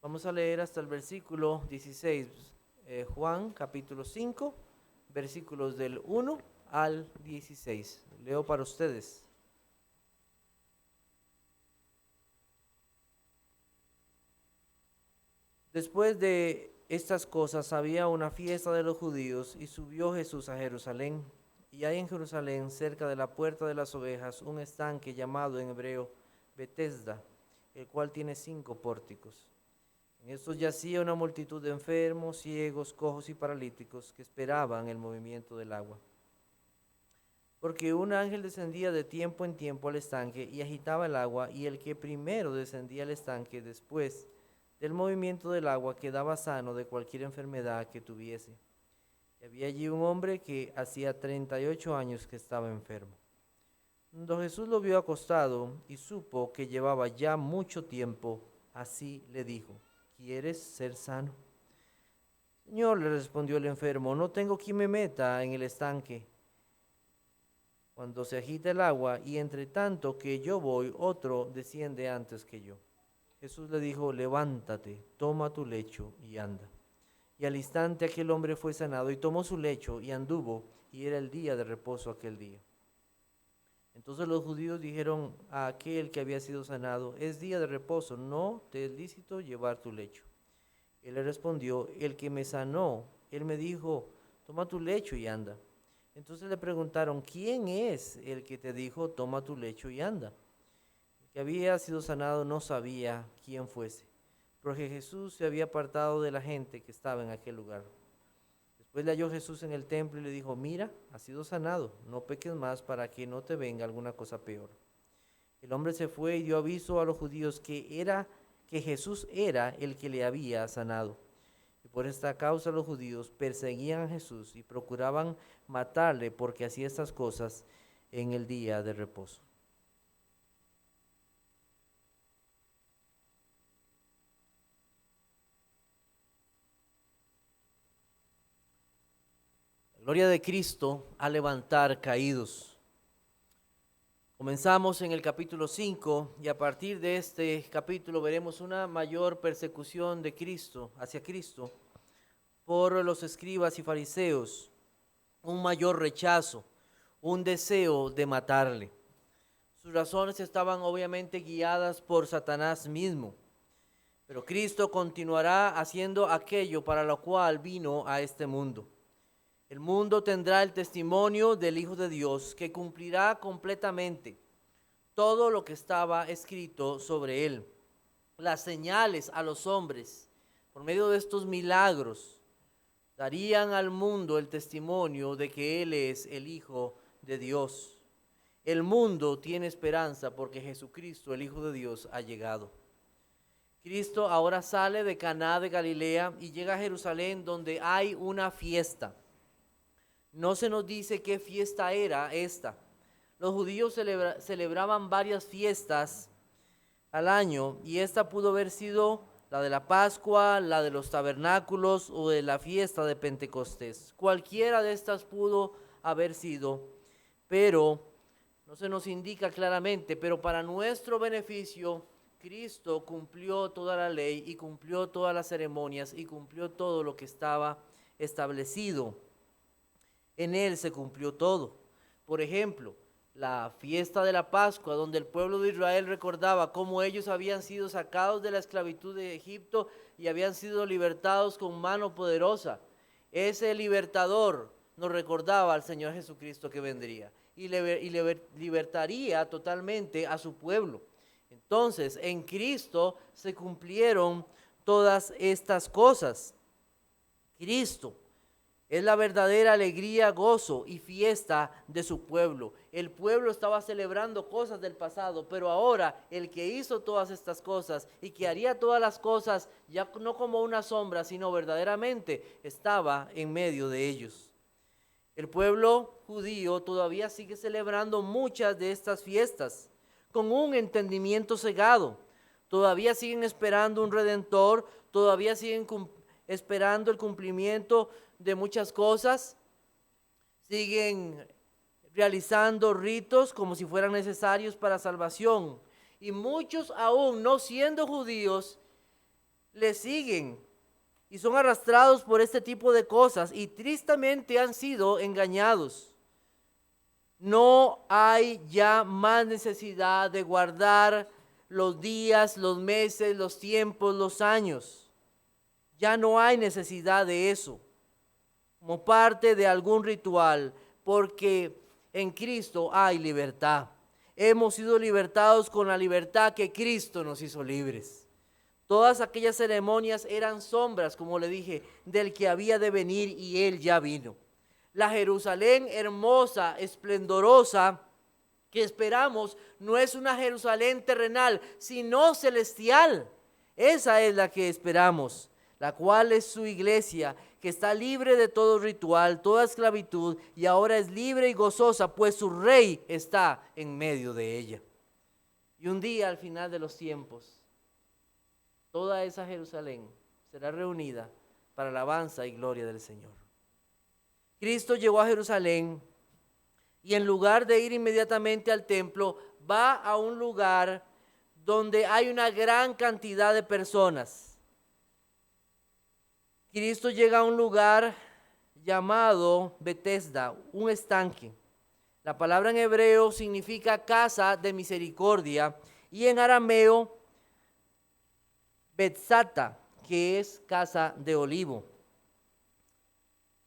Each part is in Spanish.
Vamos a leer hasta el versículo 16, Juan capítulo 5, versículos del 1 al 16. Leo para ustedes. Después de estas cosas había una fiesta de los judíos y subió Jesús a Jerusalén. Y hay en Jerusalén, cerca de la puerta de las ovejas, un estanque llamado en hebreo Betesda, el cual tiene 5 pórticos. En estos yacía una multitud de enfermos, ciegos, cojos y paralíticos que esperaban el movimiento del agua. Porque un ángel descendía de tiempo en tiempo al estanque y agitaba el agua, y el que primero descendía al estanque después del movimiento del agua quedaba sano de cualquier enfermedad que tuviese. Y había allí un hombre que hacía 38 años que estaba enfermo. Cuando Jesús lo vio acostado y supo que llevaba ya mucho tiempo, así le dijo: ¿Quieres ser sano? Señor, le respondió el enfermo, no tengo quien me meta en el estanque cuando se agita el agua, y entre tanto que yo voy, otro desciende antes que yo. Jesús le dijo: levántate, toma tu lecho y anda. Y al instante aquel hombre fue sanado y tomó su lecho y anduvo, y era el día de reposo aquel día. Entonces los judíos dijeron a aquel que había sido sanado: es día de reposo, no te es lícito llevar tu lecho. Él le respondió: el que me sanó, él me dijo, toma tu lecho y anda. Entonces le preguntaron: ¿quién es el que te dijo, toma tu lecho y anda? El que había sido sanado no sabía quién fuese, porque Jesús se había apartado de la gente que estaba en aquel lugar. Después le halló Jesús en el templo y le dijo: mira, has sido sanado, no peques más para que no te venga alguna cosa peor. El hombre se fue y dio aviso a los judíos que Jesús era el que le había sanado. Y por esta causa los judíos perseguían a Jesús y procuraban matarle porque hacía estas cosas en el día de reposo. La gloria de Cristo a levantar caídos. Comenzamos en el capítulo 5 y a partir de este capítulo veremos una mayor persecución de Cristo, hacia Cristo, por los escribas y fariseos, un mayor rechazo, un deseo de matarle. Sus razones estaban obviamente guiadas por Satanás mismo, pero Cristo continuará haciendo aquello para lo cual vino a este mundo. El mundo tendrá el testimonio del Hijo de Dios, que cumplirá completamente todo lo que estaba escrito sobre él. Las señales a los hombres, por medio de estos milagros, darían al mundo el testimonio de que Él es el Hijo de Dios. El mundo tiene esperanza porque Jesucristo, el Hijo de Dios, ha llegado. Cristo ahora sale de Caná de Galilea y llega a Jerusalén, donde hay una fiesta. No se nos dice qué fiesta era esta. Los judíos celebraban varias fiestas al año, y esta pudo haber sido la de la Pascua, la de los tabernáculos o de la fiesta de Pentecostés. Cualquiera de estas pudo haber sido, pero no se nos indica claramente. Pero para nuestro beneficio, Cristo cumplió toda la ley y cumplió todas las ceremonias y cumplió todo lo que estaba establecido. En Él se cumplió todo. Por ejemplo, la fiesta de la Pascua, donde el pueblo de Israel recordaba cómo ellos habían sido sacados de la esclavitud de Egipto y habían sido libertados con mano poderosa. Ese libertador nos recordaba al Señor Jesucristo que vendría y libertaría totalmente a su pueblo. Entonces, en Cristo se cumplieron todas estas cosas. Cristo es la verdadera alegría, gozo y fiesta de su pueblo. El pueblo estaba celebrando cosas del pasado, pero ahora el que hizo todas estas cosas y que haría todas las cosas, ya no como una sombra, sino verdaderamente, estaba en medio de ellos. El pueblo judío todavía sigue celebrando muchas de estas fiestas con un entendimiento cegado. Todavía siguen esperando un redentor, todavía siguen esperando el cumplimiento de muchas cosas, siguen realizando ritos como si fueran necesarios para salvación, y muchos aún no siendo judíos le siguen y son arrastrados por este tipo de cosas y tristemente han sido engañados. No hay ya más necesidad de guardar los días, los meses, los tiempos, los años. Ya no hay necesidad de eso como parte de algún ritual, porque en Cristo hay libertad. Hemos sido libertados con la libertad que Cristo nos hizo libres. Todas aquellas ceremonias eran sombras, como le dije, del que había de venir y Él ya vino. La Jerusalén hermosa, esplendorosa, que esperamos, no es una Jerusalén terrenal, sino celestial. Esa es la que esperamos, la cual es su iglesia, que está libre de todo ritual, toda esclavitud, y ahora es libre y gozosa, pues su rey está en medio de ella. Y un día, al final de los tiempos, toda esa Jerusalén será reunida para alabanza y gloria del Señor. Cristo llegó a Jerusalén y en lugar de ir inmediatamente al templo, va a un lugar donde hay una gran cantidad de personas. Cristo llega a un lugar llamado Betesda, un estanque. La palabra en hebreo significa casa de misericordia y en arameo Betzata, que es casa de olivo.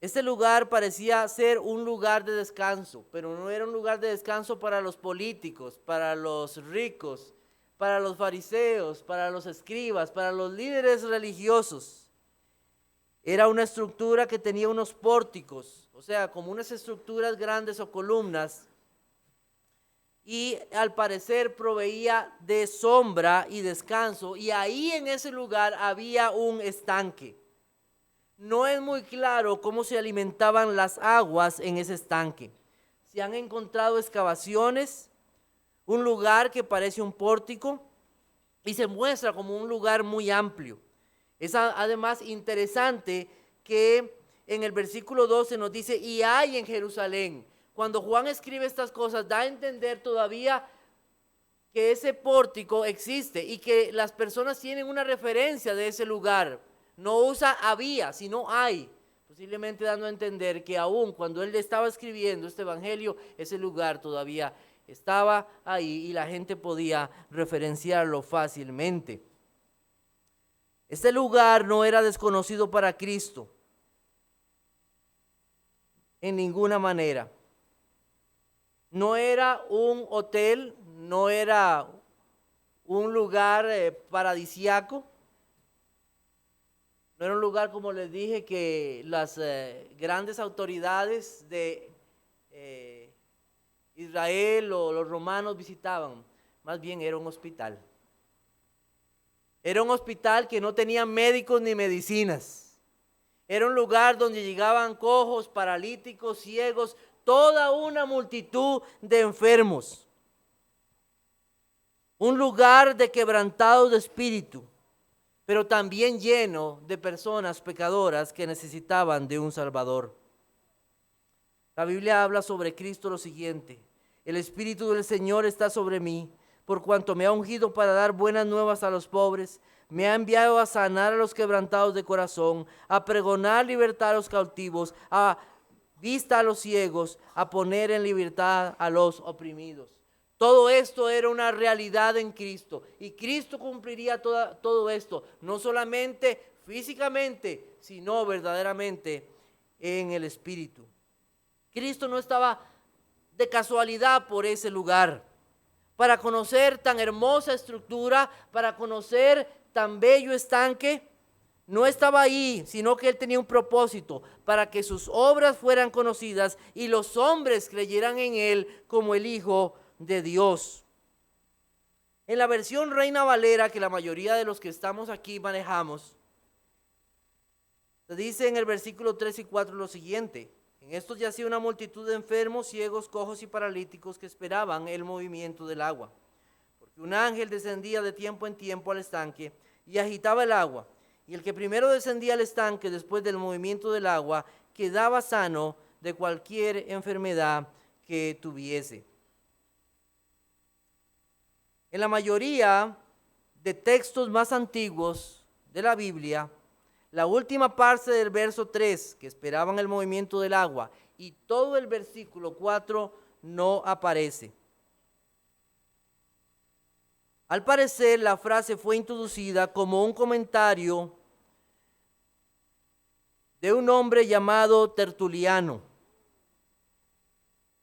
Este lugar parecía ser un lugar de descanso, pero no era un lugar de descanso para los políticos, para los ricos, para los fariseos, para los escribas, para los líderes religiosos. Era una estructura que tenía unos pórticos, o sea, como unas estructuras grandes o columnas, y al parecer proveía de sombra y descanso, y ahí en ese lugar había un estanque. No es muy claro cómo se alimentaban las aguas en ese estanque. Se han encontrado excavaciones, un lugar que parece un pórtico y se muestra como un lugar muy amplio. Es además interesante que en el versículo 12 nos dice, y hay en Jerusalén. Cuando Juan escribe estas cosas, da a entender todavía que ese pórtico existe y que las personas tienen una referencia de ese lugar. No usa había, sino hay, posiblemente dando a entender que aún cuando él estaba escribiendo este evangelio, ese lugar todavía estaba ahí y la gente podía referenciarlo fácilmente. Este lugar no era desconocido para Cristo en ninguna manera. No era un hotel, no era un lugar paradisiaco. No era un lugar, como les dije, que las grandes autoridades de Israel o los romanos visitaban. Más bien era un hospital. Era un hospital que no tenía médicos ni medicinas. Era un lugar donde llegaban cojos, paralíticos, ciegos, toda una multitud de enfermos. Un lugar de quebrantados de espíritu, pero también lleno de personas pecadoras que necesitaban de un Salvador. La Biblia habla sobre Cristo lo siguiente: el Espíritu del Señor está sobre mí, por cuanto me ha ungido para dar buenas nuevas a los pobres, me ha enviado a sanar a los quebrantados de corazón, a pregonar libertad a los cautivos, a vista a los ciegos, a poner en libertad a los oprimidos. Todo esto era una realidad en Cristo y Cristo cumpliría todo esto, no solamente físicamente, sino verdaderamente en el Espíritu. Cristo no estaba de casualidad por ese lugar, para conocer tan hermosa estructura, para conocer tan bello estanque. No estaba ahí, sino que Él tenía un propósito, para que sus obras fueran conocidas y los hombres creyeran en Él como el Hijo de Dios. En la versión Reina Valera, que la mayoría de los que estamos aquí manejamos, se dice en el versículo 3 y 4 lo siguiente: en estos yacía una multitud de enfermos, ciegos, cojos y paralíticos que esperaban el movimiento del agua, porque un ángel descendía de tiempo en tiempo al estanque y agitaba el agua, y el que primero descendía al estanque después del movimiento del agua quedaba sano de cualquier enfermedad que tuviese. En la mayoría de textos más antiguos de la Biblia, la última parte del verso 3, que esperaban el movimiento del agua, y todo el versículo 4 no aparece. Al parecer, la frase fue introducida como un comentario de un hombre llamado Tertuliano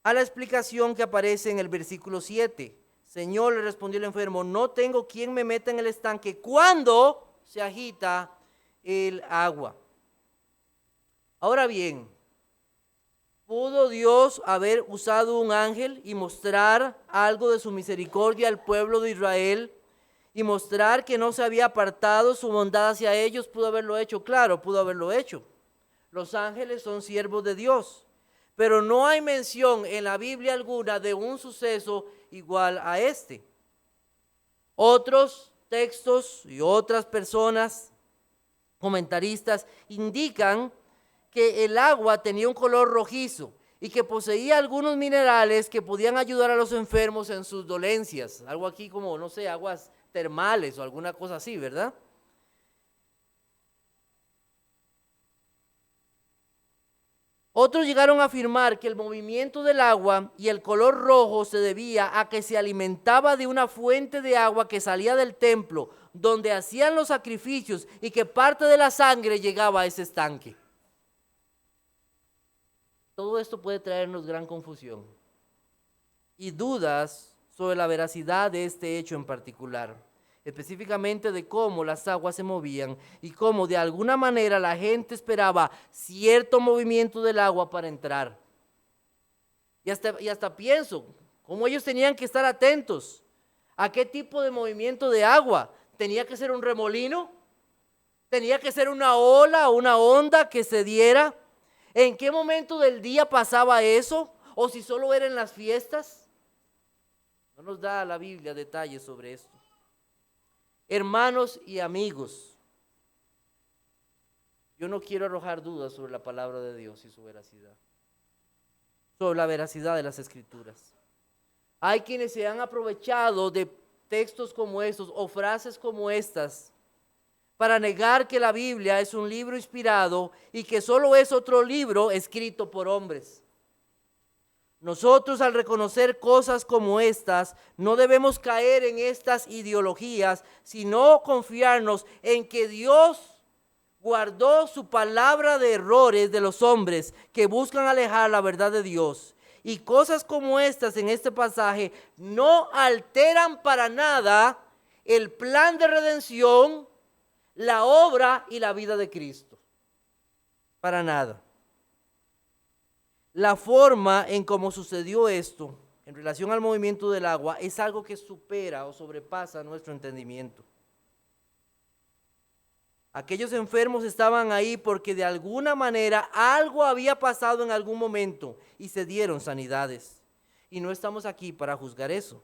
a la explicación que aparece en el versículo 7. Señor, le respondió el enfermo, no tengo quien me meta en el estanque cuando se agita el agua. Ahora bien, ¿pudo Dios haber usado un ángel y mostrar algo de su misericordia al pueblo de Israel y mostrar que no se había apartado su bondad hacia ellos? ¿Pudo haberlo hecho? Claro, pudo haberlo hecho. Los ángeles son siervos de Dios, pero no hay mención en la Biblia alguna de un suceso igual a este. Otros textos y otras personas, comentaristas, indican que el agua tenía un color rojizo y que poseía algunos minerales que podían ayudar a los enfermos en sus dolencias. Algo aquí como, no sé, aguas termales o alguna cosa así, ¿verdad? Otros llegaron a afirmar que el movimiento del agua y el color rojo se debía a que se alimentaba de una fuente de agua que salía del templo donde hacían los sacrificios y que parte de la sangre llegaba a ese estanque. Todo esto puede traernos gran confusión y dudas sobre la veracidad de este hecho en particular, específicamente de cómo las aguas se movían y cómo de alguna manera la gente esperaba cierto movimiento del agua para entrar. Y hasta pienso, cómo ellos tenían que estar atentos a qué tipo de movimiento de agua. ¿Tenía que ser un remolino? ¿Tenía que ser una ola o una onda que se diera? ¿En qué momento del día pasaba eso? ¿O si solo era en las fiestas? No nos da la Biblia detalles sobre esto. Hermanos y amigos, yo no quiero arrojar dudas sobre la palabra de Dios y su veracidad, sobre la veracidad de las Escrituras. Hay quienes se han aprovechado de textos como estos o frases como estas para negar que la Biblia es un libro inspirado y que solo es otro libro escrito por hombres. Nosotros, al reconocer cosas como estas, no debemos caer en estas ideologías, sino confiarnos en que Dios guardó su palabra de errores de los hombres que buscan alejar la verdad de Dios. Y cosas como estas en este pasaje no alteran para nada el plan de redención, la obra y la vida de Cristo. Para nada. La forma en cómo sucedió esto en relación al movimiento del agua es algo que supera o sobrepasa nuestro entendimiento. Aquellos enfermos estaban ahí porque de alguna manera algo había pasado en algún momento y se dieron sanidades. Y no estamos aquí para juzgar eso.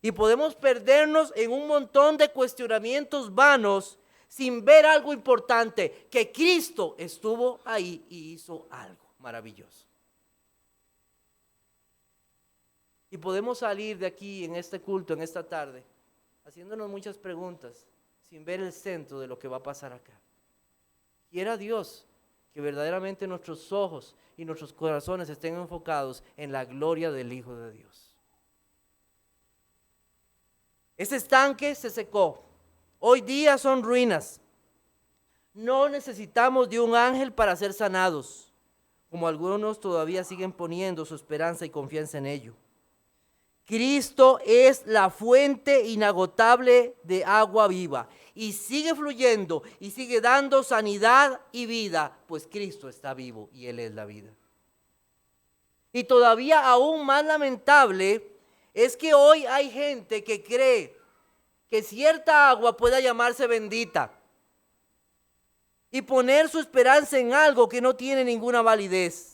Y podemos perdernos en un montón de cuestionamientos vanos sin ver algo importante, que Cristo estuvo ahí y hizo algo maravilloso. Y podemos salir de aquí en este culto, en esta tarde, haciéndonos muchas preguntas, sin ver el centro de lo que va a pasar acá. Quiera Dios que verdaderamente nuestros ojos y nuestros corazones estén enfocados en la gloria del Hijo de Dios. Ese estanque se secó. Hoy día son ruinas. No necesitamos de un ángel para ser sanados, como algunos todavía siguen poniendo su esperanza y confianza en ello. Cristo es la fuente inagotable de agua viva y sigue fluyendo y sigue dando sanidad y vida, pues Cristo está vivo y Él es la vida. Y todavía aún más lamentable es que hoy hay gente que cree que cierta agua pueda llamarse bendita y poner su esperanza en algo que no tiene ninguna validez.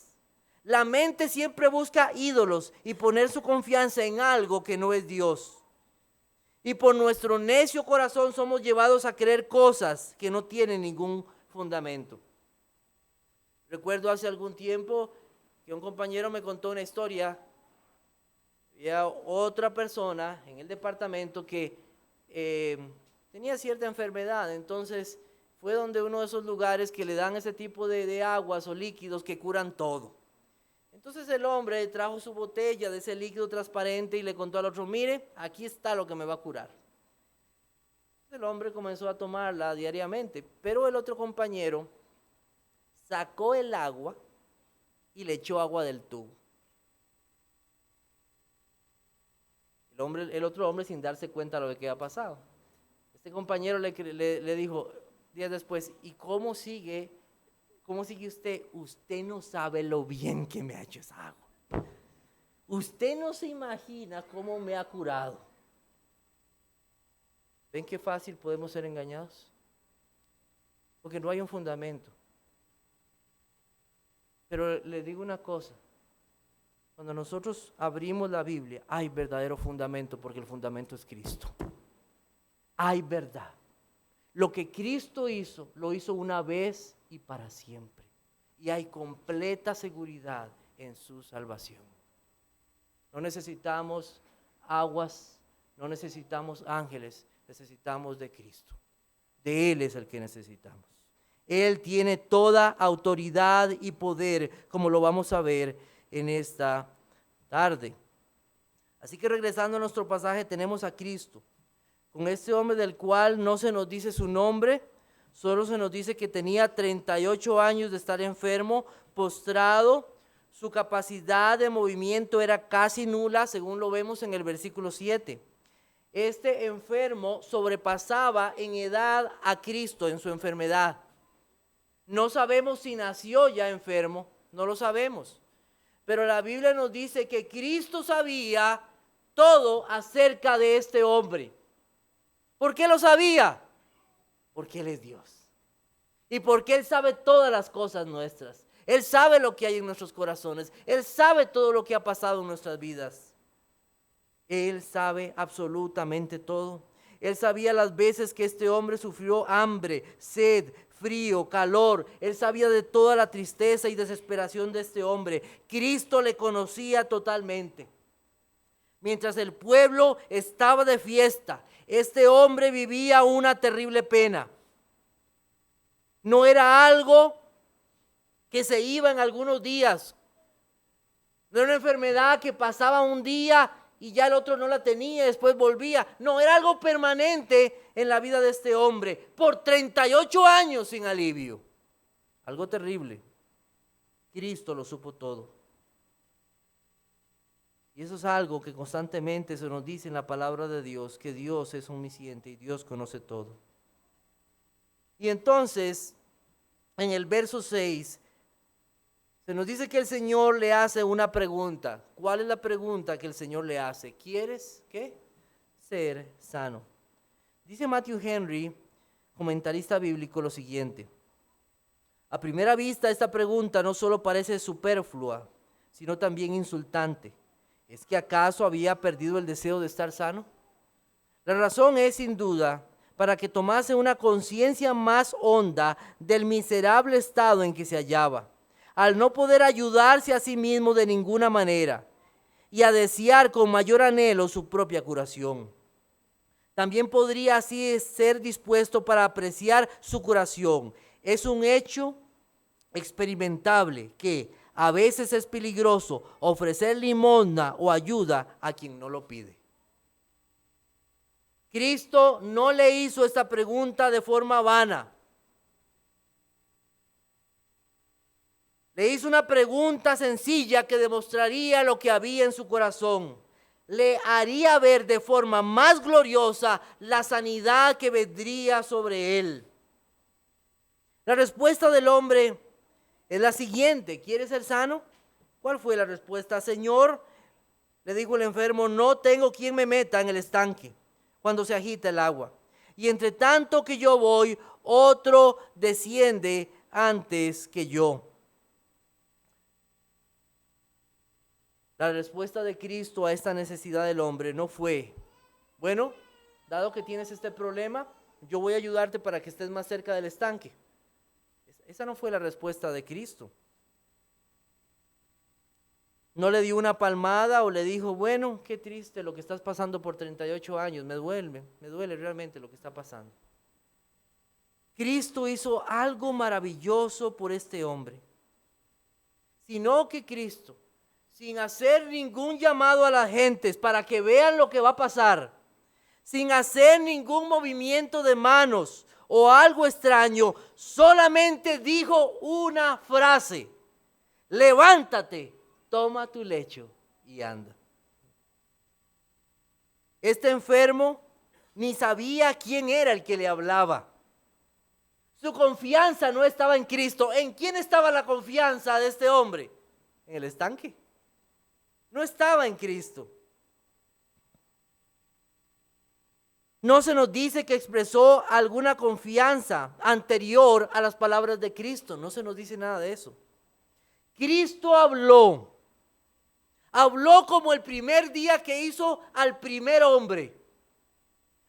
La mente siempre busca ídolos y poner su confianza en algo que no es Dios. Y por nuestro necio corazón somos llevados a creer cosas que no tienen ningún fundamento. Recuerdo hace algún tiempo que un compañero me contó una historia. Había otra persona en el departamento que tenía cierta enfermedad, entonces fue donde uno de esos lugares que le dan ese tipo de aguas o líquidos que curan todo. Entonces el hombre trajo su botella de ese líquido transparente y le contó al otro, mire, aquí está lo que me va a curar. El hombre comenzó a tomarla diariamente, pero el otro compañero sacó el agua y le echó agua del tubo. El otro hombre, sin darse cuenta de lo que había pasado. Este compañero le dijo días después, ¿y cómo sigue usted? Usted no sabe lo bien que me ha hecho esa agua. Usted no se imagina cómo me ha curado. ¿Ven qué fácil podemos ser engañados? Porque no hay un fundamento. Pero le digo una cosa, cuando nosotros abrimos la Biblia, hay verdadero fundamento, porque el fundamento es Cristo. Hay verdad. Lo que Cristo hizo, lo hizo una vez y para siempre. Y hay completa seguridad en su salvación. No necesitamos aguas, no necesitamos ángeles, necesitamos de Cristo. De Él es el que necesitamos. Él tiene toda autoridad y poder, como lo vamos a ver en esta tarde. Así que regresando a nuestro pasaje, tenemos a Cristo, con este hombre del cual no se nos dice su nombre, solo se nos dice que tenía 38 años de estar enfermo, postrado. Su capacidad de movimiento era casi nula, según lo vemos en el versículo 7. Este enfermo sobrepasaba en edad a Cristo en su enfermedad. No sabemos si nació ya enfermo, no lo sabemos. Pero la Biblia nos dice que Cristo sabía todo acerca de este hombre. ¿Por qué lo sabía? Porque Él es Dios. Y porque Él sabe todas las cosas nuestras. Él sabe lo que hay en nuestros corazones. Él sabe todo lo que ha pasado en nuestras vidas. Él sabe absolutamente todo. Él sabía las veces que este hombre sufrió hambre, sed, frío, calor. Él sabía de toda la tristeza y desesperación de este hombre. Cristo le conocía totalmente. Mientras el pueblo estaba de fiesta, este hombre vivía una terrible pena. No era algo que se iba en algunos días. No era una enfermedad que pasaba un día y ya el otro no la tenía, después volvía. No, era algo permanente en la vida de este hombre, por 38 años sin alivio. Algo terrible. Cristo lo supo todo. Y eso es algo que constantemente se nos dice en la palabra de Dios, que Dios es omnisciente y Dios conoce todo. Y entonces, en el verso 6, se nos dice que el Señor le hace una pregunta. ¿Cuál es la pregunta que el Señor le hace? ¿Quieres qué? Ser sano. Dice Matthew Henry, comentarista bíblico, lo siguiente. A primera vista, esta pregunta no solo parece superflua, sino también insultante. ¿Es que acaso había perdido el deseo de estar sano? La razón es, sin duda, para que tomase una conciencia más honda del miserable estado en que se hallaba, al no poder ayudarse a sí mismo de ninguna manera y a desear con mayor anhelo su propia curación. También podría así ser dispuesto para apreciar su curación. Es un hecho experimentable que a veces es peligroso ofrecer limosna o ayuda a quien no lo pide. Cristo no le hizo esta pregunta de forma vana. Le hizo una pregunta sencilla que demostraría lo que había en su corazón. Le haría ver de forma más gloriosa la sanidad que vendría sobre él. La respuesta del hombre es la siguiente: ¿quieres ser sano? ¿Cuál fue la respuesta? Señor, le dijo el enfermo, no tengo quien me meta en el estanque cuando se agita el agua. Y entre tanto que yo voy, otro desciende antes que yo. La respuesta de Cristo a esta necesidad del hombre no fue, bueno, dado que tienes este problema, yo voy a ayudarte para que estés más cerca del estanque. Esa no fue la respuesta de Cristo. No le dio una palmada o le dijo, bueno, qué triste lo que estás pasando por 38 años, me duele realmente lo que está pasando. Cristo hizo algo maravilloso por este hombre, sino que Cristo, sin hacer ningún llamado a las gentes para que vean lo que va a pasar, sin hacer ningún movimiento de manos o algo extraño, solamente dijo una frase: levántate, toma tu lecho y anda. Este enfermo ni sabía quién era el que le hablaba. Su confianza no estaba en Cristo. ¿En quién estaba la confianza de este hombre? En el estanque. No estaba en Cristo. No se nos dice que expresó alguna confianza anterior a las palabras de Cristo. No se nos dice nada de eso. Cristo habló. Habló como el primer día que hizo al primer hombre.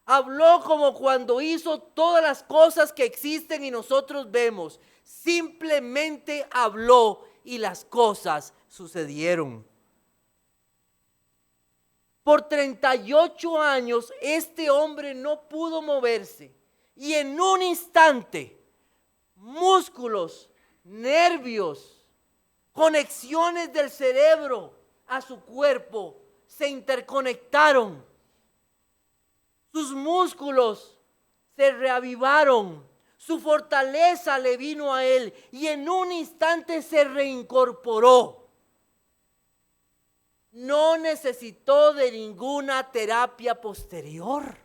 Habló como cuando hizo todas las cosas que existen y nosotros vemos. Simplemente habló y las cosas sucedieron. Por 38 años este hombre no pudo moverse. Y en un instante, músculos, nervios, conexiones del cerebro a su cuerpo se interconectaron. Sus músculos se reavivaron, su fortaleza le vino a él y en un instante se reincorporó. No necesitó de ninguna terapia posterior.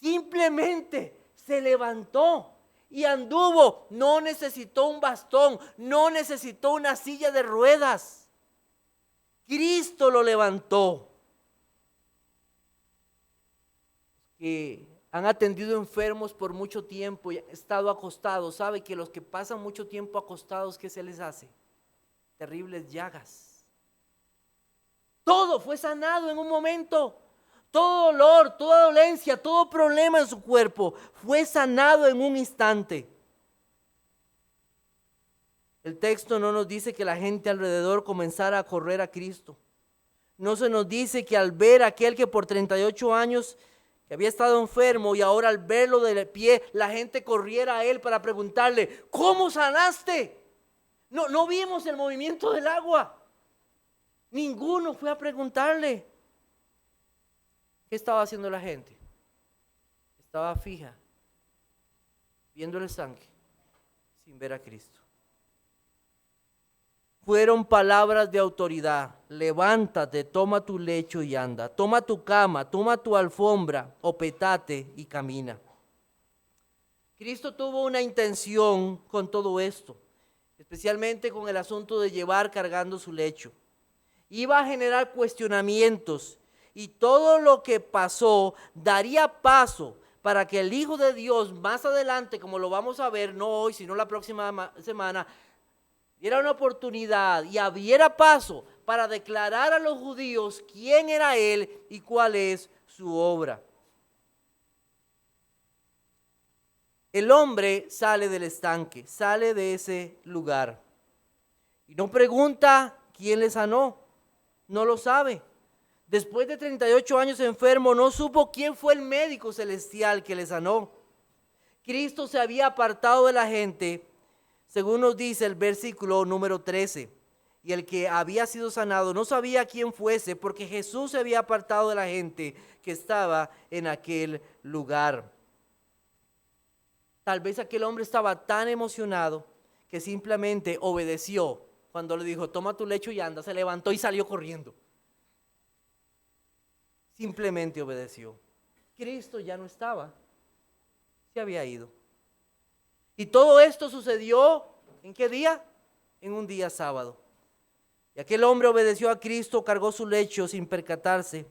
Simplemente se levantó y anduvo. No necesitó un bastón, no necesitó una silla de ruedas. Cristo lo levantó. Que han atendido enfermos por mucho tiempo y han estado acostados, sabe que los que pasan mucho tiempo acostados, ¿qué se les hace? Terribles llagas. Todo fue sanado en un momento. Todo dolor, toda dolencia, todo problema en su cuerpo fue sanado en un instante. El texto no nos dice que la gente alrededor comenzara a correr a Cristo. No se nos dice que al ver a aquel que por 38 años que había estado enfermo y ahora al verlo de pie, la gente corriera a él para preguntarle, ¿cómo sanaste? No vimos el movimiento del agua. Ninguno fue a preguntarle. ¿Qué estaba haciendo la gente? Estaba fija, viendo el estanque, sin ver a Cristo. Fueron palabras de autoridad. Levántate, toma tu lecho y anda. Toma tu cama, toma tu alfombra o petate y camina. Cristo tuvo una intención con todo esto, especialmente con el asunto de llevar cargando su lecho. Iba a generar cuestionamientos y todo lo que pasó daría paso para que el Hijo de Dios más adelante, como lo vamos a ver, no hoy, sino la próxima semana, diera una oportunidad y abriera paso para declarar a los judíos quién era Él y cuál es su obra. El hombre sale del estanque, sale de ese lugar y no pregunta quién le sanó, no lo sabe. Después de 38 años enfermo, no supo quién fue el médico celestial que le sanó. Cristo se había apartado de la gente, según nos dice el versículo número 13. Y el que había sido sanado no sabía quién fuese, porque Jesús se había apartado de la gente que estaba en aquel lugar. Tal vez aquel hombre estaba tan emocionado que simplemente obedeció cuando le dijo, toma tu lecho y anda. Se levantó y salió corriendo. Simplemente obedeció. Cristo ya no estaba, se había ido. Y todo esto sucedió, ¿en qué día? En un día sábado. Y aquel hombre obedeció a Cristo, cargó su lecho sin percatarse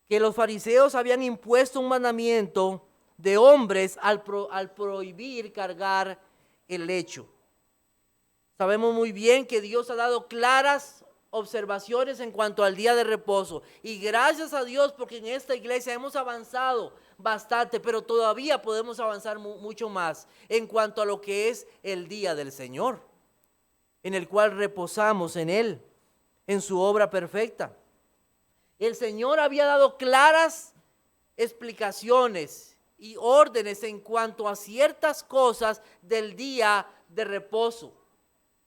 que los fariseos habían impuesto un mandamiento de hombres al prohibir cargar el lecho. Sabemos muy bien que Dios ha dado claras observaciones en cuanto al día de reposo. Y gracias a Dios porque en esta iglesia hemos avanzado bastante, pero todavía podemos avanzar mucho más en cuanto a lo que es el día del Señor, en el cual reposamos en Él. en su obra perfecta. El Señor había dado claras explicaciones y órdenes en cuanto a ciertas cosas del día de reposo.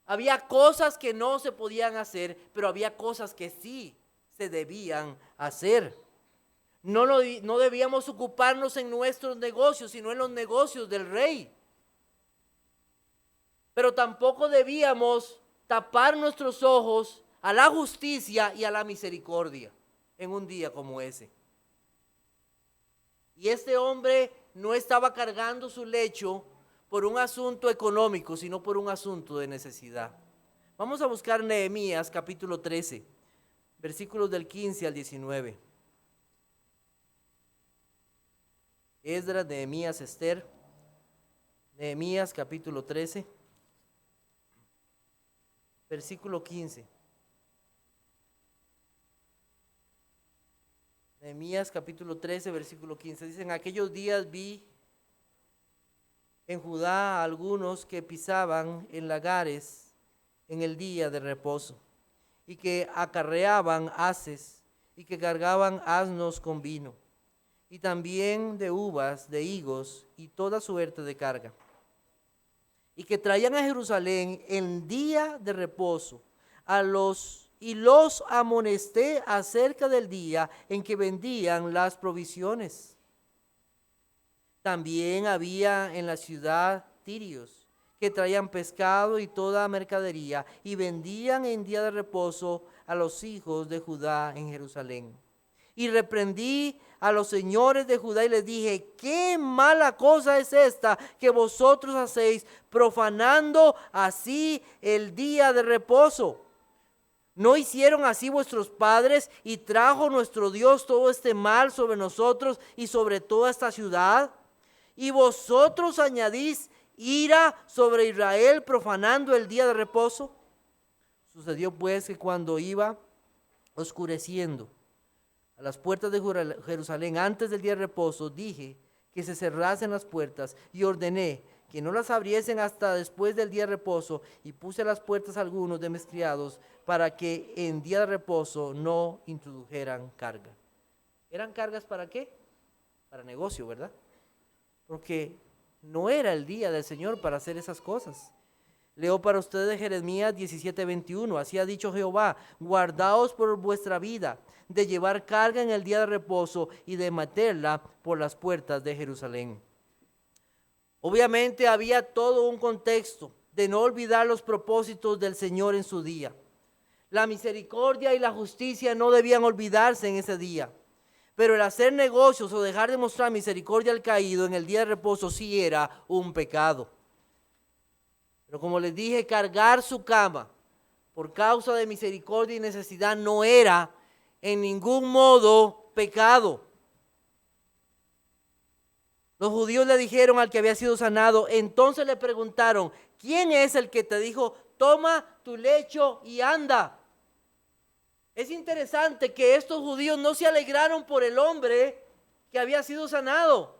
Había cosas que no se podían hacer, pero había cosas que sí se debían hacer. No debíamos ocuparnos en nuestros negocios, sino en los negocios del rey. Pero tampoco debíamos tapar nuestros ojos a la justicia y a la misericordia en un día como ese. Y este hombre no estaba cargando su lecho por un asunto económico, sino por un asunto de necesidad. Vamos a buscar Nehemías capítulo 13, versículos del 15 al 19. Esdras, Nehemías, Esther. Nehemías capítulo 13, versículo 15. Nehemías capítulo 13, versículo 15. Dice: en aquellos días vi en Judá a algunos que pisaban en lagares en el día de reposo, y que acarreaban haces, y que cargaban asnos con vino, y también de uvas, de higos, y toda suerte de carga, y que traían a Jerusalén en día de reposo y los amonesté acerca del día en que vendían las provisiones. También había en la ciudad tirios que traían pescado y toda mercadería y vendían en día de reposo a los hijos de Judá en Jerusalén. Y reprendí a los señores de Judá y les dije: qué mala cosa es esta que vosotros hacéis, profanando así el día de reposo. ¿No hicieron así vuestros padres y trajo nuestro Dios todo este mal sobre nosotros y sobre toda esta ciudad? Y vosotros añadís ira sobre Israel, profanando el día de reposo. Sucedió pues que cuando iba oscureciendo a las puertas de Jerusalén antes del día de reposo, dije que se cerrasen las puertas y ordené que no las abriesen hasta después del día de reposo, y puse a las puertas algunos de mis criados para que en día de reposo no introdujeran carga. ¿Eran cargas para qué? Para negocio, ¿verdad? Porque no era el día del Señor para hacer esas cosas. Leo para ustedes Jeremías 17:21. Así ha dicho Jehová: guardaos por vuestra vida de llevar carga en el día de reposo y de meterla por las puertas de Jerusalén. Obviamente había todo un contexto de no olvidar los propósitos del Señor en su día. La misericordia y la justicia no debían olvidarse en ese día. Pero el hacer negocios o dejar de mostrar misericordia al caído en el día de reposo sí era un pecado. Pero como les dije, cargar su cama por causa de misericordia y necesidad no era en ningún modo pecado. Los judíos le dijeron al que había sido sanado, entonces le preguntaron: ¿quién es el que te dijo, toma tu lecho y anda? Es interesante que estos judíos no se alegraron por el hombre que había sido sanado.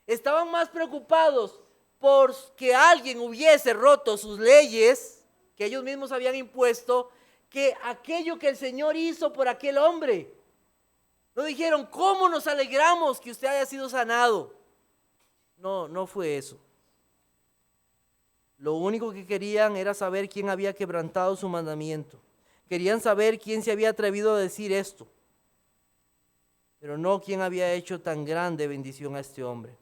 Estaban más preocupados por que alguien hubiese roto sus leyes que ellos mismos habían impuesto, que aquello que el Señor hizo por aquel hombre. No dijeron: ¿cómo nos alegramos que usted haya sido sanado? No fue eso. Lo único que querían era saber quién había quebrantado su mandamiento. Querían saber quién se había atrevido a decir esto, pero no quién había hecho tan grande bendición a este hombre.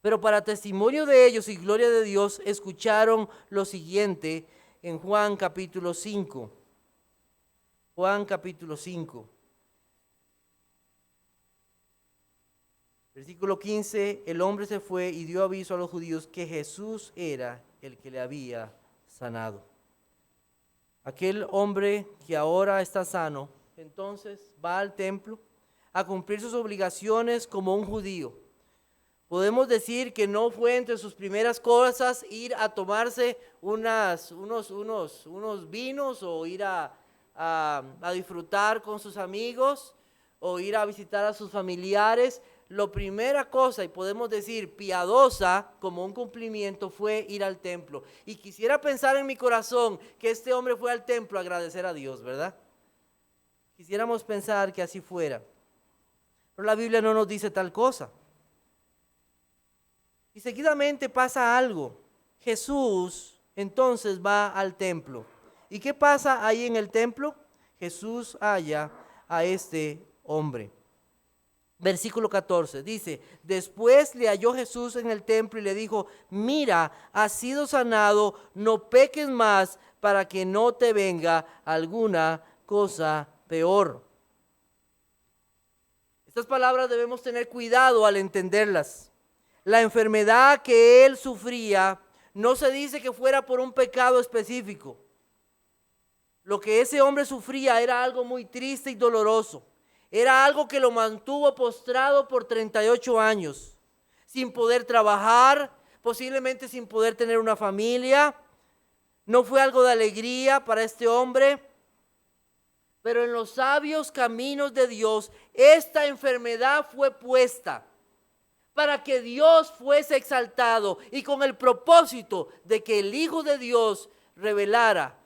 Pero para testimonio de ellos y gloria de Dios, escucharon lo siguiente en Juan capítulo 5. Juan capítulo 5. Versículo 15, el hombre se fue y dio aviso a los judíos que Jesús era el que le había sanado. Aquel hombre que ahora está sano, entonces va al templo a cumplir sus obligaciones como un judío. Podemos decir que no fue entre sus primeras cosas ir a tomarse unos vinos o ir a disfrutar con sus amigos o ir a visitar a sus familiares. la primera cosa, y podemos decir piadosa, como un cumplimiento, fue ir al templo. Y quisiera pensar en mi corazón que este hombre fue al templo a agradecer a Dios, ¿verdad? Quisiéramos pensar que así fuera. Pero la Biblia no nos dice tal cosa. Y seguidamente pasa algo. Jesús entonces va al templo. ¿Y qué pasa ahí en el templo? Jesús halla a este hombre. Versículo 14 dice: después le halló Jesús en el templo y le dijo: mira, has sido sanado, no peques más para que no te venga alguna cosa peor. Estas palabras debemos tener cuidado al entenderlas. La enfermedad que él sufría no se dice que fuera por un pecado específico. Lo que ese hombre sufría era algo muy triste y doloroso. Era algo que lo mantuvo postrado por 38 años, sin poder trabajar, posiblemente sin poder tener una familia. No fue algo de alegría para este hombre, pero en los sabios caminos de Dios, esta enfermedad fue puesta para que Dios fuese exaltado y con el propósito de que el Hijo de Dios revelara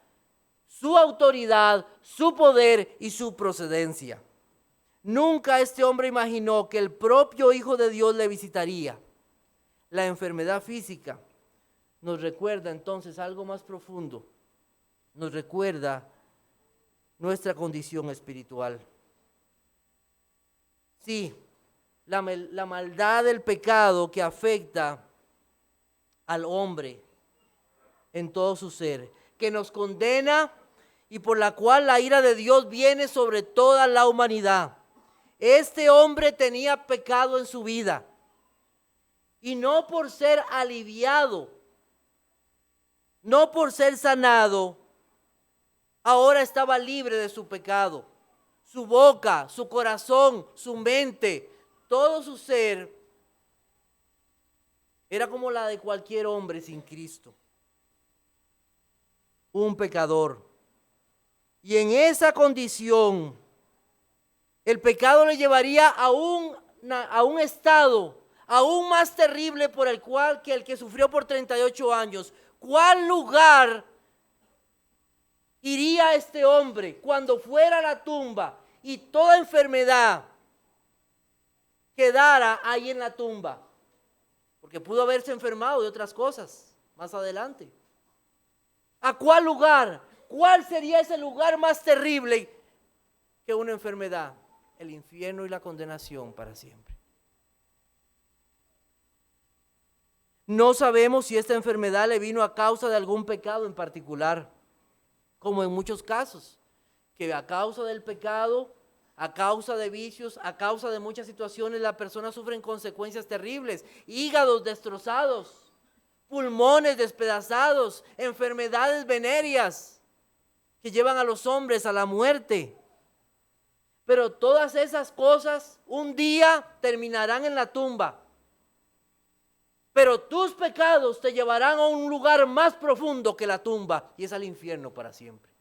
su autoridad, su poder y su procedencia. Nunca este hombre imaginó que el propio Hijo de Dios le visitaría. La enfermedad física nos recuerda entonces algo más profundo. Nos recuerda nuestra condición espiritual. Sí, la maldad del pecado que afecta al hombre en todo su ser, que nos condena y por la cual la ira de Dios viene sobre toda la humanidad. Este hombre tenía pecado en su vida y no por ser aliviado, no por ser sanado, ahora estaba libre de su pecado. Su boca, su corazón, su mente, todo su ser era como la de cualquier hombre sin Cristo, un pecador. Y en esa condición, el pecado le llevaría a un estado aún más terrible por el cual que el que sufrió por 38 años. ¿Cuál lugar iría este hombre cuando fuera a la tumba y toda enfermedad quedara ahí en la tumba? Porque pudo haberse enfermado de otras cosas más adelante. ¿A cuál lugar? ¿Cuál sería ese lugar más terrible que una enfermedad? El infierno y la condenación para siempre. No sabemos si esta enfermedad le vino a causa de algún pecado en particular, como en muchos casos, que a causa del pecado, a causa de vicios, a causa de muchas situaciones, la persona sufre consecuencias terribles, hígados destrozados, pulmones despedazados, enfermedades venéreas que llevan a los hombres a la muerte. Pero todas esas cosas un día terminarán en la tumba. Pero tus pecados te llevarán a un lugar más profundo que la tumba, y es al infierno para siempre.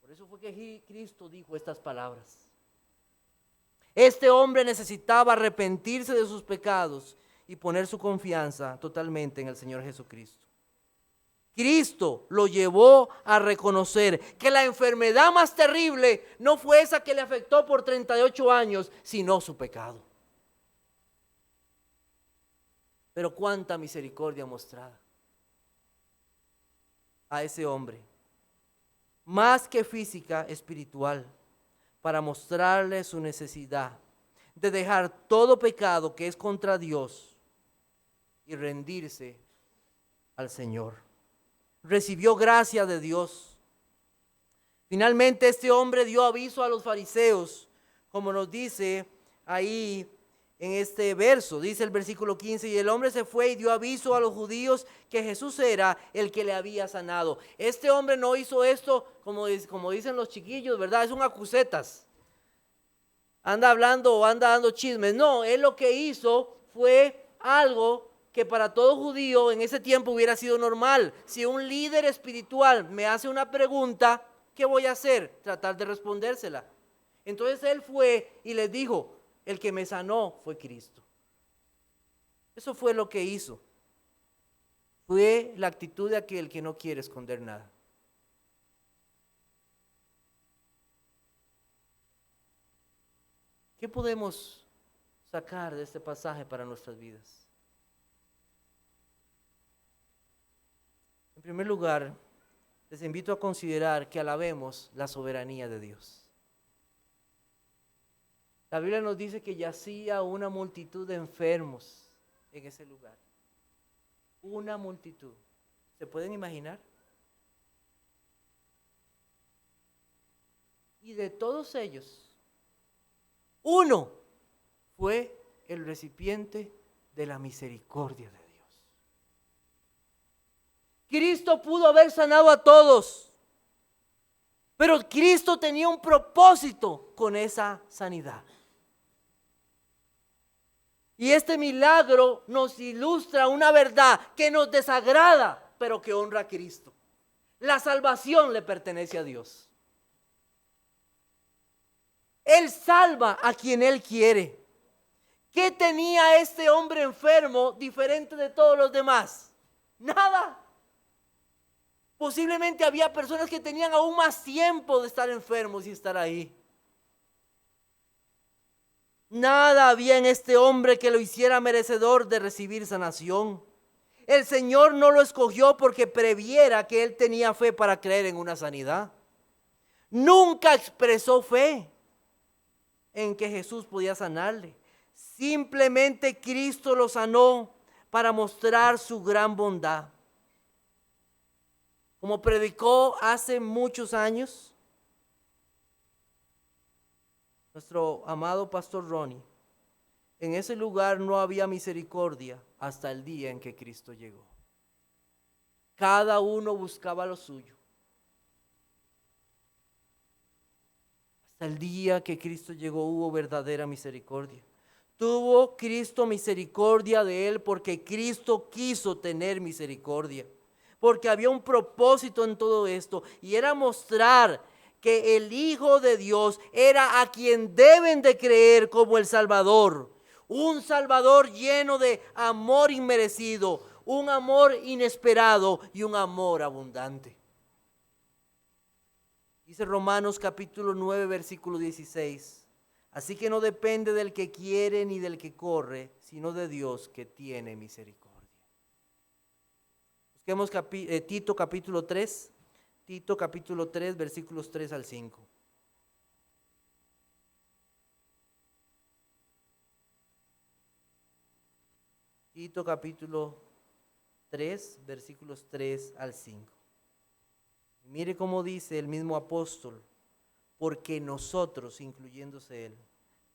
Por eso fue que Cristo dijo estas palabras. Este hombre necesitaba arrepentirse de sus pecados y poner su confianza totalmente en el Señor Jesucristo. Cristo lo llevó a reconocer que la enfermedad más terrible no fue esa que le afectó por 38 años, sino su pecado. Pero cuánta misericordia mostrada a ese hombre, más que física, espiritual, para mostrarle su necesidad de dejar todo pecado que es contra Dios y rendirse al Señor. Recibió gracia de Dios. Finalmente este hombre dio aviso a los fariseos, como nos dice ahí en este verso. Dice el versículo 15: y el hombre se fue y dio aviso a los judíos que Jesús era el que le había sanado. Este hombre no hizo esto como dicen los chiquillos, ¿verdad? Es un acusetas. Anda hablando o anda dando chismes. No, él lo que hizo fue algo que para todo judío en ese tiempo hubiera sido normal. Si un líder espiritual me hace una pregunta, ¿qué voy a hacer? Tratar de respondérsela. Entonces él fue y les dijo: El que me sanó fue Cristo. Eso fue lo que hizo. Fue la actitud de aquel que no quiere esconder nada. ¿Qué podemos sacar de este pasaje para nuestras vidas? En primer lugar, les invito a considerar que alabemos la soberanía de Dios. La Biblia nos dice que yacía una multitud de enfermos en ese lugar. Una multitud. ¿Se pueden imaginar? Y de todos ellos, uno fue el recipiente de la misericordia de Dios. Cristo pudo haber sanado a todos, pero Cristo tenía un propósito con esa sanidad. Y este milagro nos ilustra una verdad que nos desagrada, pero que honra a Cristo. La salvación le pertenece a Dios. Él salva a quien Él quiere. ¿Qué tenía este hombre enfermo diferente de todos los demás? Nada. Posiblemente había personas que tenían aún más tiempo de estar enfermos y estar ahí. Nada había en este hombre que lo hiciera merecedor de recibir sanación. El Señor no lo escogió porque previera que él tenía fe para creer en una sanidad. Nunca expresó fe en que Jesús podía sanarle. Simplemente Cristo lo sanó para mostrar su gran bondad. Como predicó hace muchos años nuestro amado pastor Ronnie, en ese lugar no había misericordia hasta el día en que Cristo llegó. Cada uno buscaba lo suyo. Hasta el día que Cristo llegó hubo verdadera misericordia. Tuvo Cristo misericordia de él porque Cristo quiso tener misericordia. Porque había un propósito en todo esto y era mostrar que el Hijo de Dios era a quien deben de creer como el Salvador. Un Salvador lleno de amor inmerecido, un amor inesperado y un amor abundante. Dice Romanos capítulo 9 versículo 16. Así que no depende del que quiere ni del que corre, sino de Dios que tiene misericordia. Busquemos Tito capítulo 3. Tito capítulo 3 versículos 3 al 5. Tito capítulo 3 versículos 3 al 5. Mire cómo dice el mismo apóstol, porque nosotros, incluyéndose él,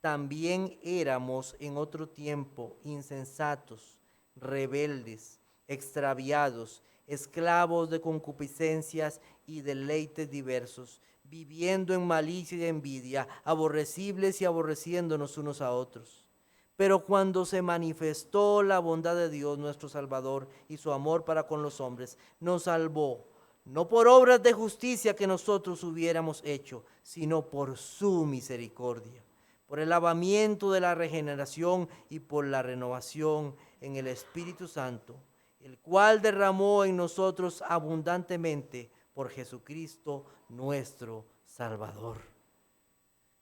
también éramos en otro tiempo insensatos, rebeldes, extraviados, esclavos de concupiscencias y deleites diversos, viviendo en malicia y envidia, aborrecibles y aborreciéndonos unos a otros. Pero cuando se manifestó la bondad de Dios nuestro Salvador y su amor para con los hombres, nos salvó, no por obras de justicia que nosotros hubiéramos hecho, sino por su misericordia, por el lavamiento de la regeneración y por la renovación en el Espíritu Santo, el cual derramó en nosotros abundantemente por Jesucristo nuestro Salvador.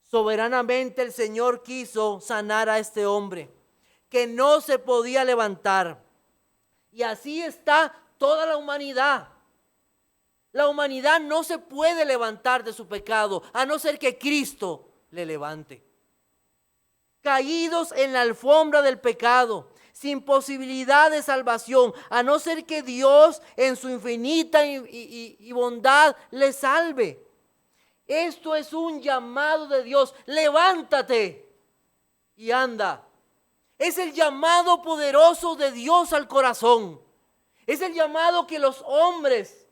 Soberanamente el Señor quiso sanar a este hombre que no se podía levantar. Y así está toda la humanidad. La humanidad no se puede levantar de su pecado a no ser que Cristo le levante. Caídos en la alfombra del pecado, sin posibilidad de salvación, a no ser que Dios en su infinita y bondad le salve. Esto es un llamado de Dios. Levántate y anda. Es el llamado poderoso de Dios al corazón. Es el llamado que los hombres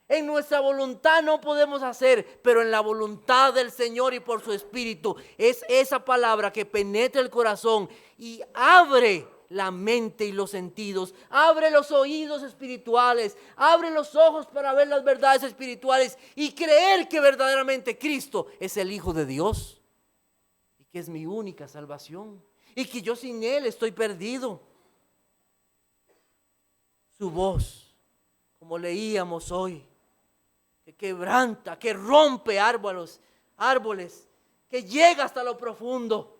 en nuestra voluntad no podemos hacer, pero en la voluntad del Señor y por su Espíritu es esa palabra que penetra el corazón y abre la mente y los sentidos, abre los oídos espirituales, abre los ojos para ver las verdades espirituales y creer que verdaderamente Cristo es el Hijo de Dios y que es mi única salvación y que yo sin Él estoy perdido. Su voz, como leíamos hoy, que quebranta, que rompe árboles, que llega hasta lo profundo.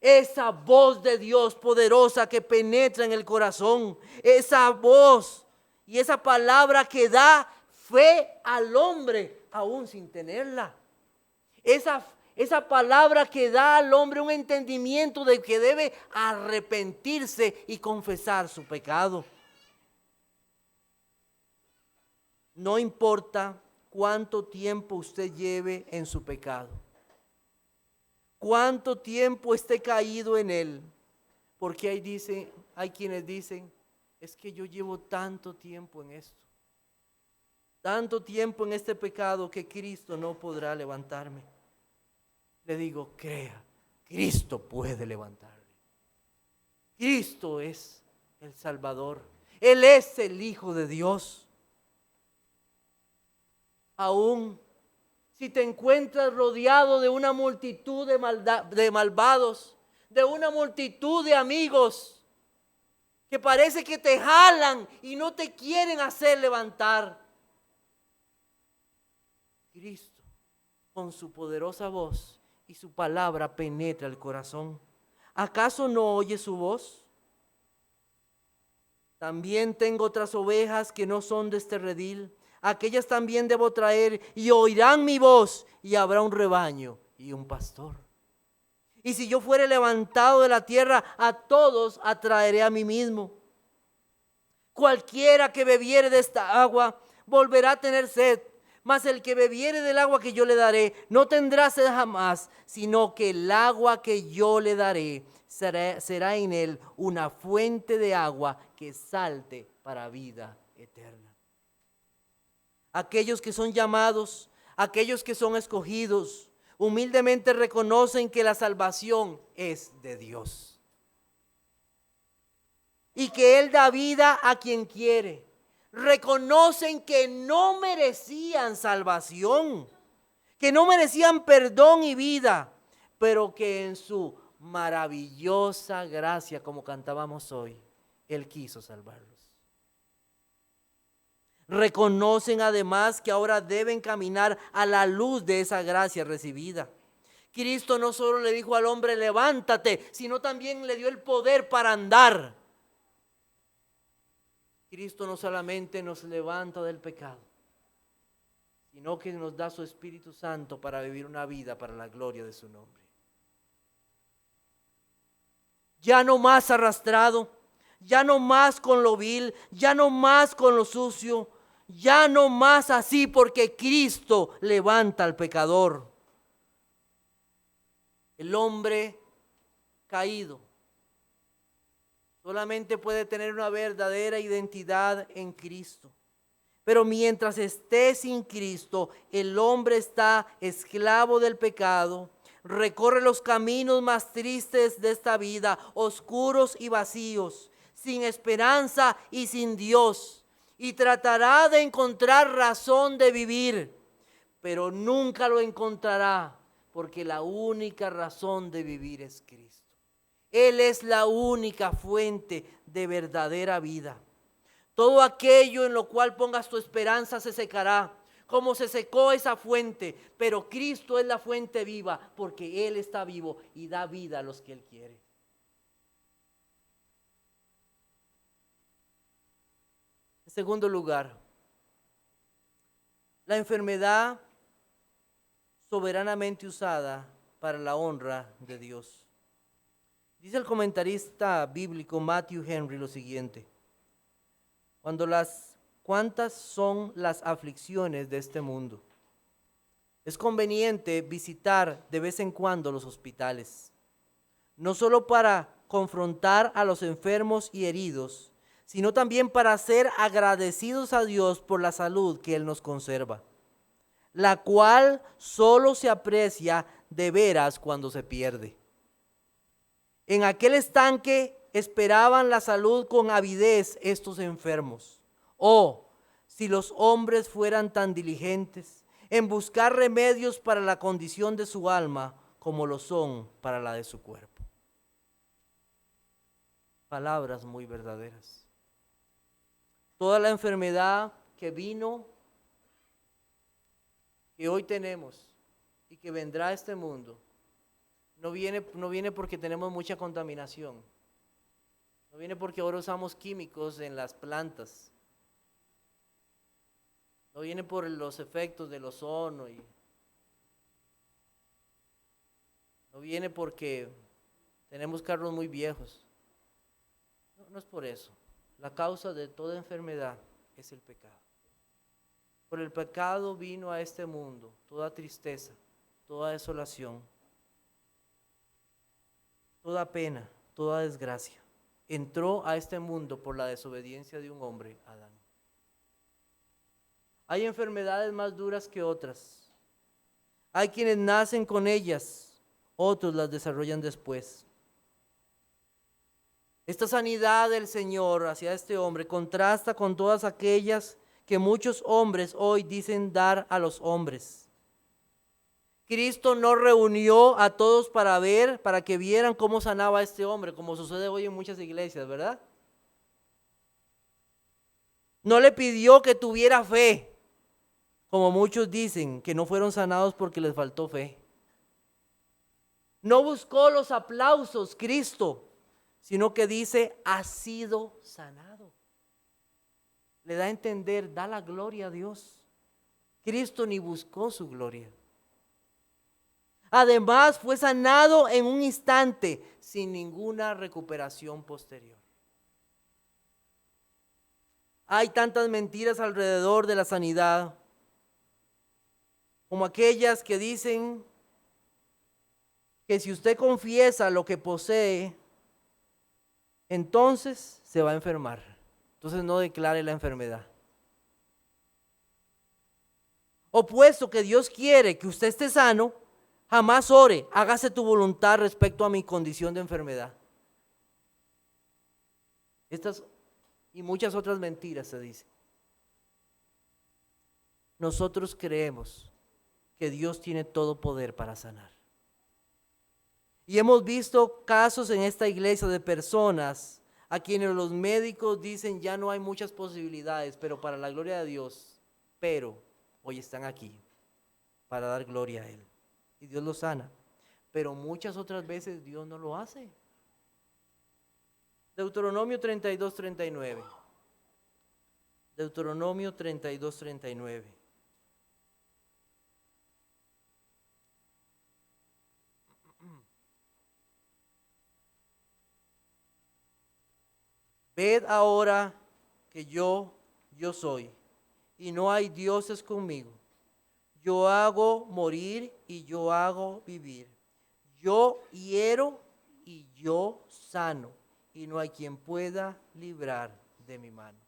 Esa voz de Dios poderosa que penetra en el corazón, esa voz y esa palabra que da fe al hombre aún sin tenerla. Esa palabra que da al hombre un entendimiento de que debe arrepentirse y confesar su pecado. No importa cuánto tiempo usted lleve en su pecado, cuánto tiempo esté caído en él, porque hay quienes dicen, es que yo llevo tanto tiempo en esto, tanto tiempo en este pecado que Cristo no podrá levantarme. Le digo, crea, Cristo puede levantarle. Cristo es el Salvador, Él es el Hijo de Dios. Aún si te encuentras rodeado de una multitud de malvados, de una multitud de amigos que parece que te jalan y no te quieren hacer levantar, Cristo, con su poderosa voz y su palabra, penetra el corazón. ¿Acaso no oyes su voz? También tengo otras ovejas que no son de este redil. Aquellas también debo traer y oirán mi voz, y habrá un rebaño y un pastor. Y si yo fuere levantado de la tierra, a todos atraeré a mí mismo. Cualquiera que bebiere de esta agua volverá a tener sed, mas el que bebiere del agua que yo le daré no tendrá sed jamás, sino que el agua que yo le daré será en él una fuente de agua que salte para vida eterna. Aquellos que son llamados, aquellos que son escogidos, humildemente reconocen que la salvación es de Dios y que Él da vida a quien quiere. Reconocen que no merecían salvación, que no merecían perdón y vida, pero que en su maravillosa gracia, como cantábamos hoy, Él quiso salvarlos. Reconocen además que ahora deben caminar a la luz de esa gracia recibida. Cristo no solo le dijo al hombre, levántate, sino también le dio el poder para andar. Cristo no solamente nos levanta del pecado, sino que nos da su Espíritu Santo para vivir una vida para la gloria de su nombre. Ya no más arrastrado, ya no más con lo vil, ya no más con lo sucio, ya no más así, porque Cristo levanta al pecador. El hombre caído solamente puede tener una verdadera identidad en Cristo. Pero mientras esté sin Cristo, el hombre está esclavo del pecado, recorre los caminos más tristes de esta vida, oscuros y vacíos, sin esperanza y sin Dios, y tratará de encontrar razón de vivir, pero nunca lo encontrará, porque la única razón de vivir es Cristo. Él es la única fuente de verdadera vida. Todo aquello en lo cual pongas tu esperanza se secará, como se secó esa fuente, pero Cristo es la fuente viva, porque Él está vivo y da vida a los que Él quiere. En segundo lugar, la enfermedad soberanamente usada para la honra de Dios. Dice el comentarista bíblico Matthew Henry lo siguiente: ¿cuántas son las aflicciones de este mundo? Es conveniente visitar de vez en cuando los hospitales, no solo para confrontar a los enfermos y heridos, sino también para ser agradecidos a Dios por la salud que Él nos conserva, la cual solo se aprecia de veras cuando se pierde. En aquel estanque esperaban la salud con avidez estos enfermos. Oh, si los hombres fueran tan diligentes en buscar remedios para la condición de su alma como lo son para la de su cuerpo. Palabras muy verdaderas. Toda la enfermedad que vino, que hoy tenemos y que vendrá a este mundo, no viene porque tenemos mucha contaminación. No viene porque ahora usamos químicos en las plantas. No viene por los efectos del ozono. No viene porque tenemos carros muy viejos. No es por eso. La causa de toda enfermedad es el pecado. Por el pecado vino a este mundo toda tristeza, toda desolación, toda pena, toda desgracia. Entró a este mundo por la desobediencia de un hombre, Adán. Hay enfermedades más duras que otras. Hay quienes nacen con ellas, otros las desarrollan después. Esta sanidad del Señor hacia este hombre contrasta con todas aquellas que muchos hombres hoy dicen dar a los hombres. Cristo no reunió a todos para que vieran cómo sanaba a este hombre, como sucede hoy en muchas iglesias, ¿verdad? No le pidió que tuviera fe, como muchos dicen, que no fueron sanados porque les faltó fe. No buscó los aplausos Cristo, sino que dice, ha sido sanado. Le da a entender, da la gloria a Dios. Cristo ni buscó su gloria. Además, fue sanado en un instante, sin ninguna recuperación posterior. Hay tantas mentiras alrededor de la sanidad, como aquellas que dicen que si usted confiesa lo que posee, entonces se va a enfermar. Entonces no declare la enfermedad. O puesto que Dios quiere que usted esté sano, jamás ore, hágase tu voluntad respecto a mi condición de enfermedad. Estas y muchas otras mentiras se dicen. Nosotros creemos que Dios tiene todo poder para sanar. Y hemos visto casos en esta iglesia de personas a quienes los médicos dicen ya no hay muchas posibilidades, pero para la gloria de Dios, pero hoy están aquí para dar gloria a Él. Y Dios los sana, pero muchas otras veces Dios no lo hace. Deuteronomio 32:39. Deuteronomio 32:39. Ved ahora que yo soy, y no hay dioses conmigo. Yo hago morir y yo hago vivir. Yo hiero y yo sano, y no hay quien pueda librar de mi mano.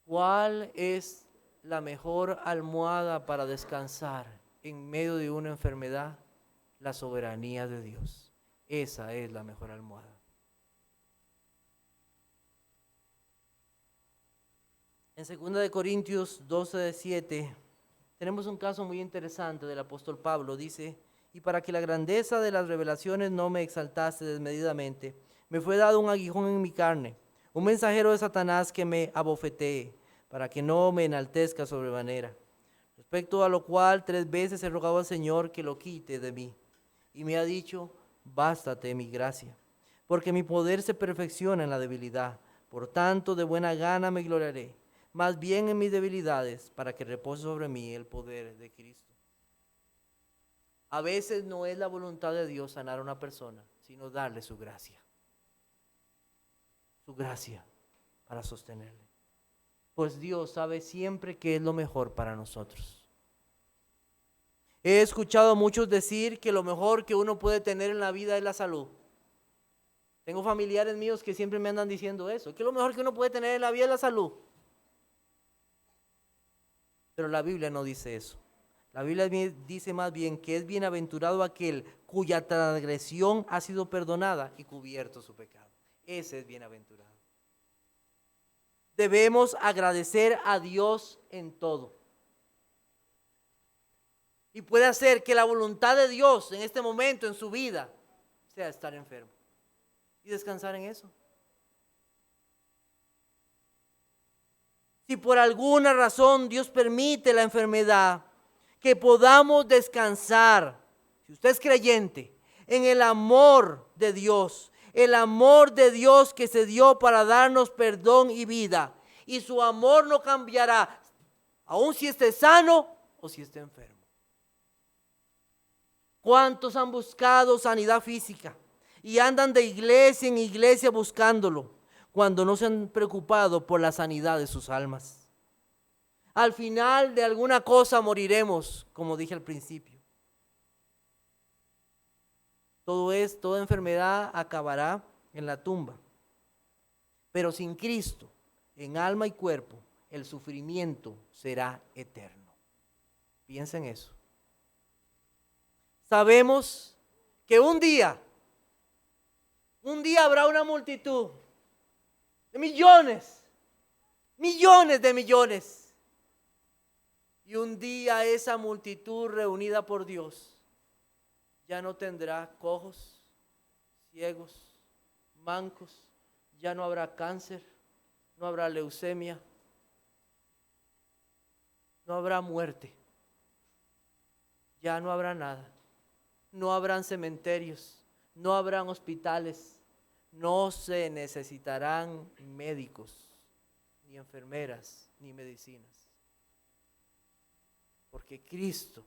¿Cuál es la mejor almohada para descansar en medio de una enfermedad? La soberanía de Dios. Esa es la mejor almohada. En 2 Corintios 12:7 tenemos un caso muy interesante del apóstol Pablo. Dice, y para que la grandeza de las revelaciones no me exaltase desmedidamente, me fue dado un aguijón en mi carne, un mensajero de Satanás que me abofetee, para que no me enaltezca sobremanera. Respecto a lo cual 3 veces he rogado al Señor que lo quite de mí. Y me ha dicho, bástate mi gracia, porque mi poder se perfecciona en la debilidad. Por tanto, de buena gana me gloriaré, más bien en mis debilidades, para que repose sobre mí el poder de Cristo. A veces no es la voluntad de Dios sanar a una persona, sino darle su gracia para sostenerle. Pues Dios sabe siempre qué es lo mejor para nosotros. He escuchado a muchos decir que lo mejor que uno puede tener en la vida es la salud. Tengo familiares míos que siempre me andan diciendo eso, que lo mejor que uno puede tener en la vida es la salud. Pero la Biblia no dice eso. La Biblia dice más bien que es bienaventurado aquel cuya transgresión ha sido perdonada y cubierto su pecado. Ese es bienaventurado. Debemos agradecer a Dios en todo. Y puede hacer que la voluntad de Dios en este momento en su vida sea estar enfermo. Y descansar en eso. Si por alguna razón Dios permite la enfermedad, que podamos descansar, si usted es creyente, en el amor de Dios. El amor de Dios que se dio para darnos perdón y vida. Y su amor no cambiará, aun si esté sano o si esté enfermo. ¿Cuántos han buscado sanidad física y andan de iglesia en iglesia buscándolo, cuando no se han preocupado por la sanidad de sus almas? Al final de alguna cosa moriremos, como dije al principio. Toda enfermedad acabará en la tumba. Pero sin Cristo, en alma y cuerpo, el sufrimiento será eterno. Piensa en eso. Sabemos que un día habrá una multitud de millones de millones. Y un día esa multitud reunida por Dios ya no tendrá cojos, ciegos, mancos, ya no habrá cáncer, no habrá leucemia, no habrá muerte, ya no habrá nada. No habrán cementerios, no habrán hospitales, no se necesitarán médicos, ni enfermeras, ni medicinas. Porque Cristo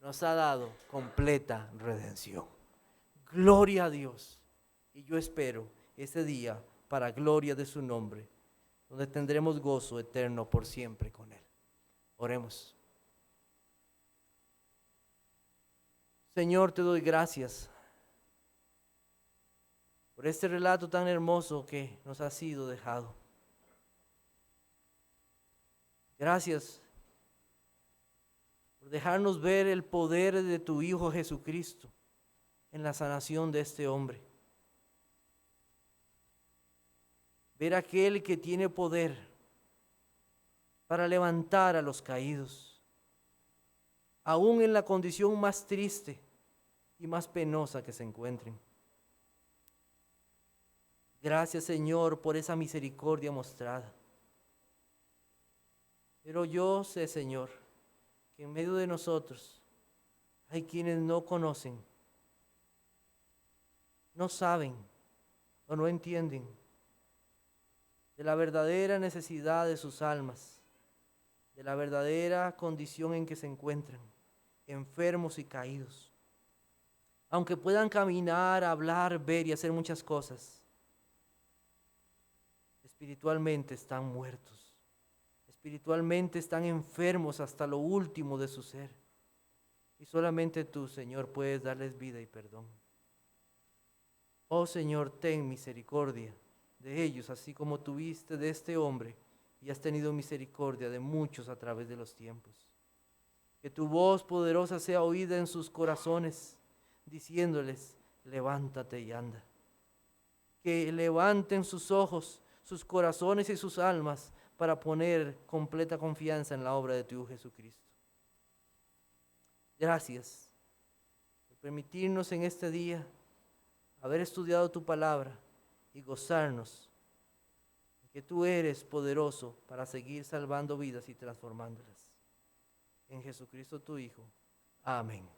nos ha dado completa redención. Gloria a Dios. Y yo espero ese día para gloria de su nombre, donde tendremos gozo eterno por siempre con Él. Oremos. Señor, te doy gracias por este relato tan hermoso que nos ha sido dejado. Gracias por dejarnos ver el poder de tu Hijo Jesucristo en la sanación de este hombre. Ver aquel que tiene poder para levantar a los caídos, aún en la condición más triste y más penosa que se encuentren. Gracias, Señor, por esa misericordia mostrada. Pero yo sé, Señor, que en medio de nosotros hay quienes no conocen, no saben o no entienden de la verdadera necesidad de sus almas, de la verdadera condición en que se encuentran, enfermos y caídos. Aunque puedan caminar, hablar, ver y hacer muchas cosas, espiritualmente están muertos. Espiritualmente están enfermos hasta lo último de su ser. Y solamente tú, Señor, puedes darles vida y perdón. Oh Señor, ten misericordia de ellos, así como tuviste de este hombre y has tenido misericordia de muchos a través de los tiempos. Que tu voz poderosa sea oída en sus corazones, diciéndoles, levántate y anda. Que levanten sus ojos, sus corazones y sus almas para poner completa confianza en la obra de tu Hijo Jesucristo. Gracias por permitirnos en este día haber estudiado tu palabra y gozarnos de que tú eres poderoso para seguir salvando vidas y transformándolas. En Jesucristo tu Hijo. Amén.